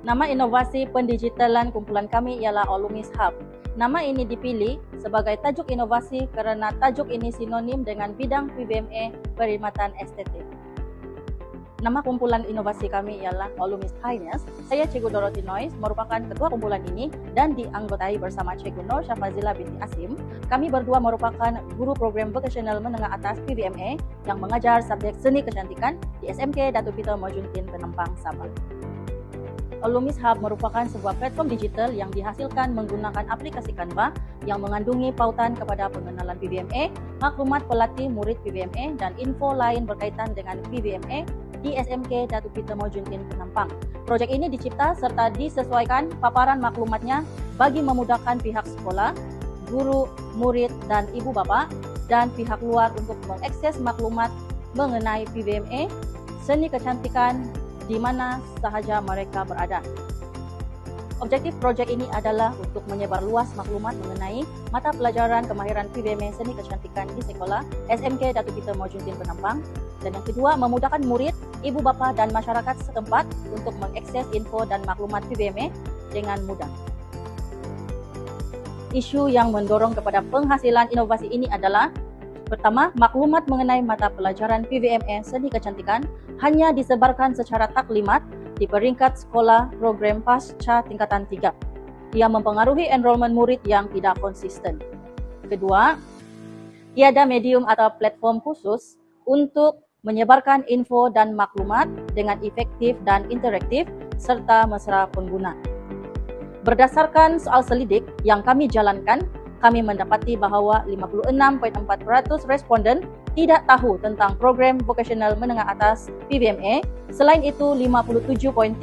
Nama inovasi pendigitalan kumpulan kami ialah Olumis Hub. Nama ini dipilih sebagai tajuk inovasi kerana tajuk ini sinonim dengan bidang PBMA perkhidmatan estetik. Nama kumpulan inovasi kami ialah Olumis Pioneers. Saya Cikgu Dorothy Noyes, merupakan ketua kumpulan ini dan dianggotai bersama Cikgu Nur Syafazila binti Asim. Kami berdua merupakan guru program vocational menengah atas PBMA yang mengajar subjek seni kecantikan di SMK Datuk Peter Mojuntin Penampang, Sabah. Olumis Hub merupakan sebuah platform digital yang dihasilkan menggunakan aplikasi Canva yang mengandungi pautan kepada pengenalan PBMA, maklumat pelatih murid PBMA dan info lain berkaitan dengan PBMA di SMK Datuk Peter Mojuntin Penampang. Projek ini dicipta serta disesuaikan paparan maklumatnya bagi memudahkan pihak sekolah, guru, murid dan ibu bapa dan pihak luar untuk mengakses maklumat mengenai PBMA, seni kecantikan di mana sahaja mereka berada. Objektif projek ini adalah untuk menyebar luas maklumat mengenai mata pelajaran kemahiran PBMA seni kecantikan di sekolah SMK Datuk Peter Mojuntin Penampang, dan yang kedua memudahkan murid, ibu bapa dan masyarakat setempat untuk mengakses info dan maklumat PBMA dengan mudah. Isu yang mendorong kepada penghasilan inovasi ini adalah: pertama, maklumat mengenai mata pelajaran PBMA seni kecantikan hanya disebarkan secara taklimat di peringkat sekolah program pasca tingkatan 3. Ia mempengaruhi enrolment murid yang tidak konsisten. Kedua, tiada medium atau platform khusus untuk menyebarkan info dan maklumat dengan efektif dan interaktif serta mesra pengguna. Berdasarkan soal selidik yang kami jalankan, kami mendapati bahawa 56.4% responden tidak tahu tentang program vocational menengah atas PBMA. Selain itu, 57.3%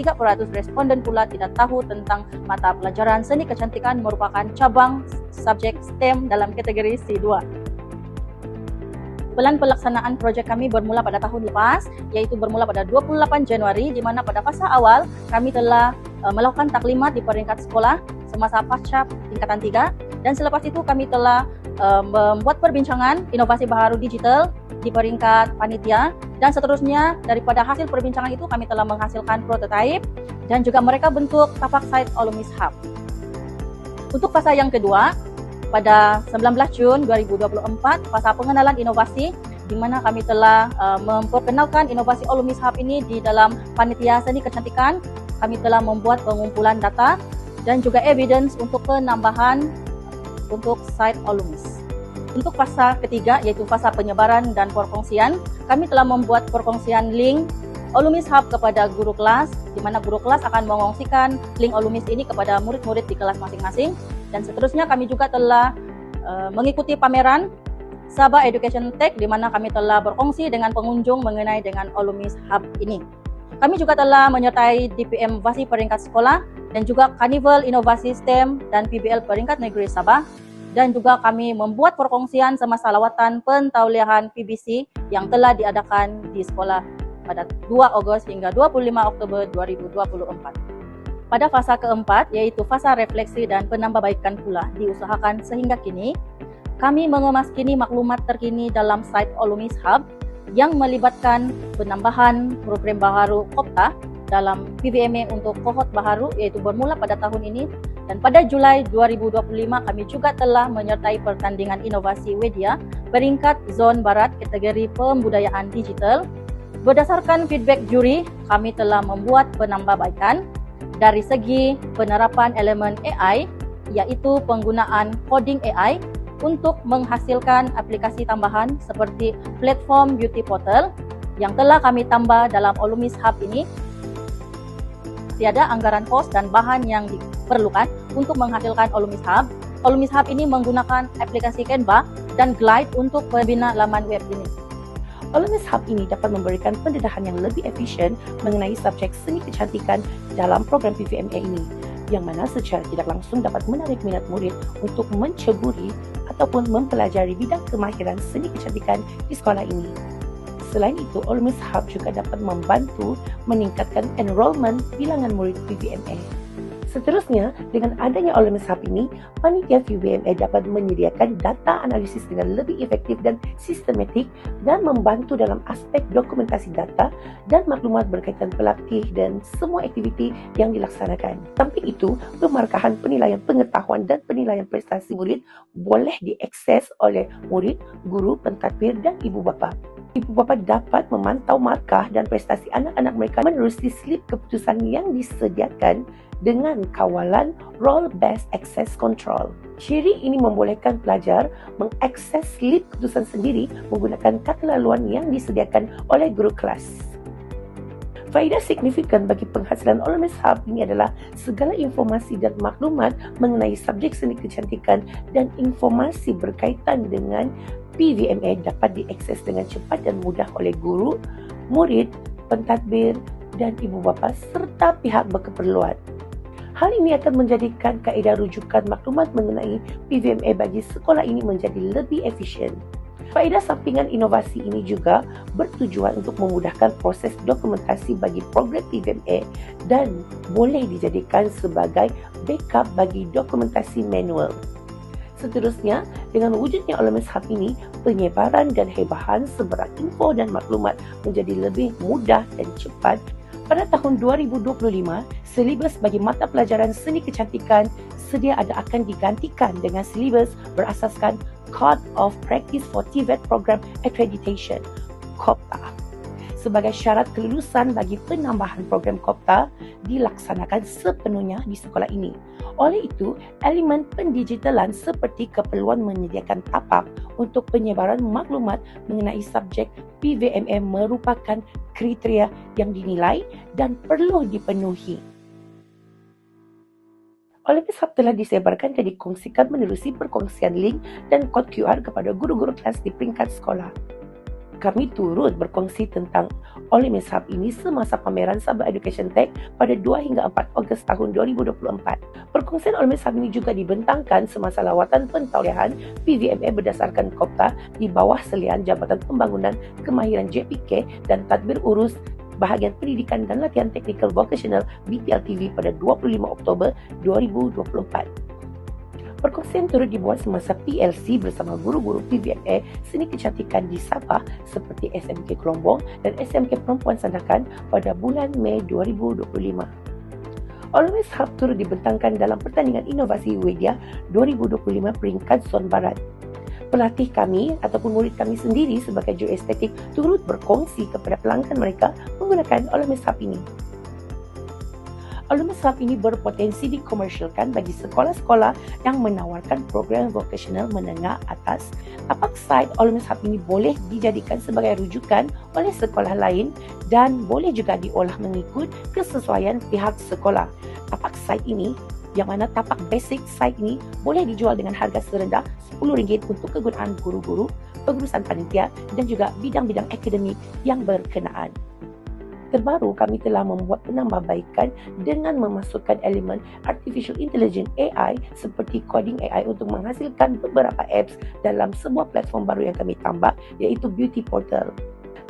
responden pula tidak tahu tentang mata pelajaran seni kecantikan merupakan cabang subjek STEM dalam kategori C2. Pelan pelaksanaan projek kami bermula pada tahun lepas, iaitu bermula pada 28 Januari, di mana pada fasa awal kami telah melakukan taklimat di peringkat sekolah semasa pasca tingkatan 3, dan selepas itu kami telah membuat perbincangan inovasi baharu digital di peringkat panitia, dan seterusnya daripada hasil perbincangan itu kami telah menghasilkan prototipe dan juga mereka bentuk tapak site Olumis Hub. Untuk fasa yang kedua, pada 19 Jun 2024, fasa pengenalan inovasi di mana kami telah memperkenalkan inovasi Olumis Hub ini di dalam panitia seni kecantikan. Kami telah membuat pengumpulan data dan juga evidence untuk penambahan untuk site Olumis. Untuk fasa ketiga, yaitu fasa penyebaran dan perkongsian, kami telah membuat perkongsian link Olumis Hub kepada guru kelas, di mana guru kelas akan mengongsikan link Olumis ini kepada murid-murid di kelas masing-masing. Dan seterusnya kami juga telah mengikuti pameran Sabah Education Tech, di mana kami telah berkongsi dengan pengunjung mengenai dengan Olumis Hub ini. Kami juga telah menyertai DPM Vasi peringkat sekolah dan juga Karnival Inovasi STEM dan PBL peringkat negeri Sabah, dan juga kami membuat perkongsian semasa lawatan pentauliahan PBC yang telah diadakan di sekolah pada 2 Ogos hingga 25 Oktober 2024. Pada fasa keempat, yaitu fasa refleksi dan penambahbaikan pula diusahakan sehingga kini. Kami mengemas kini maklumat terkini dalam site Olumis Hub yang melibatkan penambahan program baharu Kopta dalam PBMA untuk kohort baharu, yaitu bermula pada tahun ini, dan pada Julai 2025 kami juga telah menyertai pertandingan inovasi Wedia peringkat zon barat kategori pembudayaan digital. Berdasarkan feedback juri, kami telah membuat penambahbaikan dari segi penerapan elemen AI, iaitu penggunaan coding AI untuk menghasilkan aplikasi tambahan seperti platform beauty portal yang telah kami tambah dalam Olumis Hub ini. Tiada anggaran kos dan bahan yang diperlukan untuk menghasilkan Olumis Hub. Olumis Hub ini menggunakan aplikasi Canva dan Glide untuk pembina laman web ini. Olumis Hub ini dapat memberikan pendedahan yang lebih efisien mengenai subjek seni kecantikan dalam program PBMA ini, yang mana secara tidak langsung dapat menarik minat murid untuk menceburi ataupun mempelajari bidang kemahiran seni kecantikan di sekolah ini. Selain itu, Olumis Hub juga dapat membantu meningkatkan enrolment bilangan murid PBMA. Seterusnya, dengan adanya OLMS Hub ini, panitia PVMA dapat menyediakan data analisis dengan lebih efektif dan sistematik dan membantu dalam aspek dokumentasi data dan maklumat berkaitan pelatih dan semua aktiviti yang dilaksanakan. Samping itu, pemarkahan penilaian pengetahuan dan penilaian prestasi murid boleh diakses oleh murid, guru, pentadbir dan ibu bapa. Ibu bapa dapat memantau markah dan prestasi anak-anak mereka menerusi slip keputusan yang disediakan dengan kawalan Role-Based Access Control. Ciri ini membolehkan pelajar mengakses slip keputusan sendiri menggunakan kata laluan yang disediakan oleh guru kelas. Faedah signifikan bagi penghasilan OLMS Hub ini adalah segala informasi dan maklumat mengenai subjek seni kecantikan dan informasi berkaitan dengan PVMA dapat diakses dengan cepat dan mudah oleh guru, murid, pentadbir dan ibu bapa serta pihak berkeperluan. Hal ini akan menjadikan kaedah rujukan maklumat mengenai PVMA bagi sekolah ini menjadi lebih efisien. Faedah sampingan inovasi ini juga bertujuan untuk memudahkan proses dokumentasi bagi program PVMA dan boleh dijadikan sebagai backup bagi dokumentasi manual. Seterusnya, dengan wujudnya OLMS Hub ini, penyebaran dan hebahan sebarang info dan maklumat menjadi lebih mudah dan cepat. Pada tahun 2025, silibus bagi mata pelajaran seni kecantikan sedia ada akan digantikan dengan silibus berasaskan Code of Practice for TVET Program Accreditation, COPTA. Sebagai syarat kelulusan bagi penambahan program COPTA dilaksanakan sepenuhnya di sekolah ini. Oleh itu, elemen pendigitalan seperti keperluan menyediakan tapak untuk penyebaran maklumat mengenai subjek PVMA merupakan kriteria yang dinilai dan perlu dipenuhi. OLMS Hub telah disebarkan dan dikongsikan menerusi perkongsian link dan kod QR kepada guru-guru kelas di peringkat sekolah. Kami turut berkongsi tentang OLMS Hub ini semasa pameran Sabah Education Tech pada 2 hingga 4 Ogos tahun 2024. Perkongsian OLMS Hub ini juga dibentangkan semasa lawatan pentauliahan PVMA berdasarkan COPTA di bawah selian Jabatan Pembangunan Kemahiran JPK dan Tadbir Urus Bahagian Pendidikan dan Latihan Technical Vocational BPLTV pada 25 Oktober 2024. Perkongsian turut dibuat semasa PLC bersama guru-guru PVMA seni kecantikan di Sabah seperti SMK Kelombong dan SMK Perempuan Sandakan pada bulan Mei 2025. OLMS Hub turut dibentangkan dalam pertandingan inovasi Widya 2025 peringkat Zon Barat. Pelatih kami ataupun murid kami sendiri sebagai juru estetik turut berkongsi kepada pelanggan mereka menggunakan OLMS Hub ini. OLMS Hub ini berpotensi dikomersialkan bagi sekolah-sekolah yang menawarkan program vocational menengah atas. Tapak site OLMS Hub ini boleh dijadikan sebagai rujukan oleh sekolah lain dan boleh juga diolah mengikut kesesuaian pihak sekolah. Tapak site ini yang mana tapak basic site ini boleh dijual dengan harga serendah RM10 untuk kegunaan guru-guru, pengurusan panitia dan juga bidang-bidang akademik yang berkenaan. Terbaru, kami telah membuat penambahbaikan dengan memasukkan elemen Artificial Intelligence AI seperti Coding AI untuk menghasilkan beberapa apps dalam sebuah platform baru yang kami tambah iaitu Beauty Portal.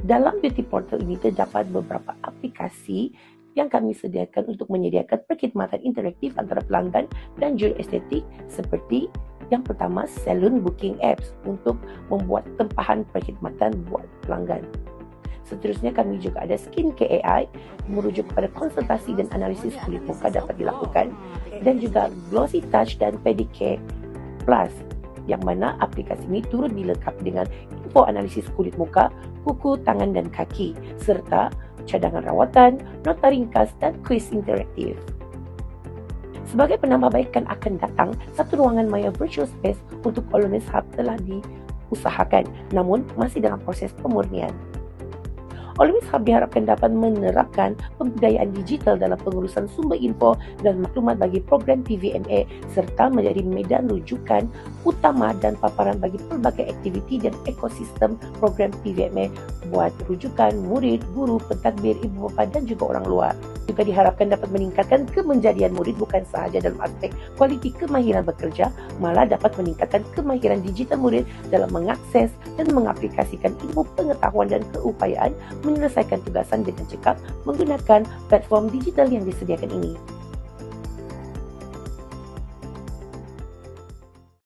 Dalam Beauty Portal ini terdapat beberapa aplikasi yang kami sediakan untuk menyediakan perkhidmatan interaktif antara pelanggan dan juru estetik seperti yang pertama, Salon Booking Apps untuk membuat tempahan perkhidmatan buat pelanggan. Seterusnya kami juga ada Skincare AI merujuk kepada konsultasi dan analisis kulit muka dapat dilakukan dan juga Glossy Touch dan Pedicure Plus yang mana aplikasi ini turut dilengkapi dengan info analisis kulit muka, kuku, tangan dan kaki serta cadangan rawatan, nota ringkas dan kuis interaktif. Sebagai penambahbaikan akan datang, satu ruangan maya virtual space untuk OLMS Hub telah diusahakan namun masih dalam proses pemurnian. OLMS Hub diharapkan dapat menerapkan pembudayaan digital dalam pengurusan sumber info dan maklumat bagi program PVMA serta menjadi medan rujukan utama dan paparan bagi pelbagai aktiviti dan ekosistem program PVMA buat rujukan murid, guru, pentadbir, ibu bapa dan juga orang luar. Juga diharapkan dapat meningkatkan kemenjadian murid bukan sahaja dalam aspek kualiti kemahiran bekerja, malah dapat meningkatkan kemahiran digital murid dalam mengakses dan mengaplikasikan ilmu pengetahuan dan keupayaan menyelesaikan tugasan dengan cekap menggunakan platform digital yang disediakan ini.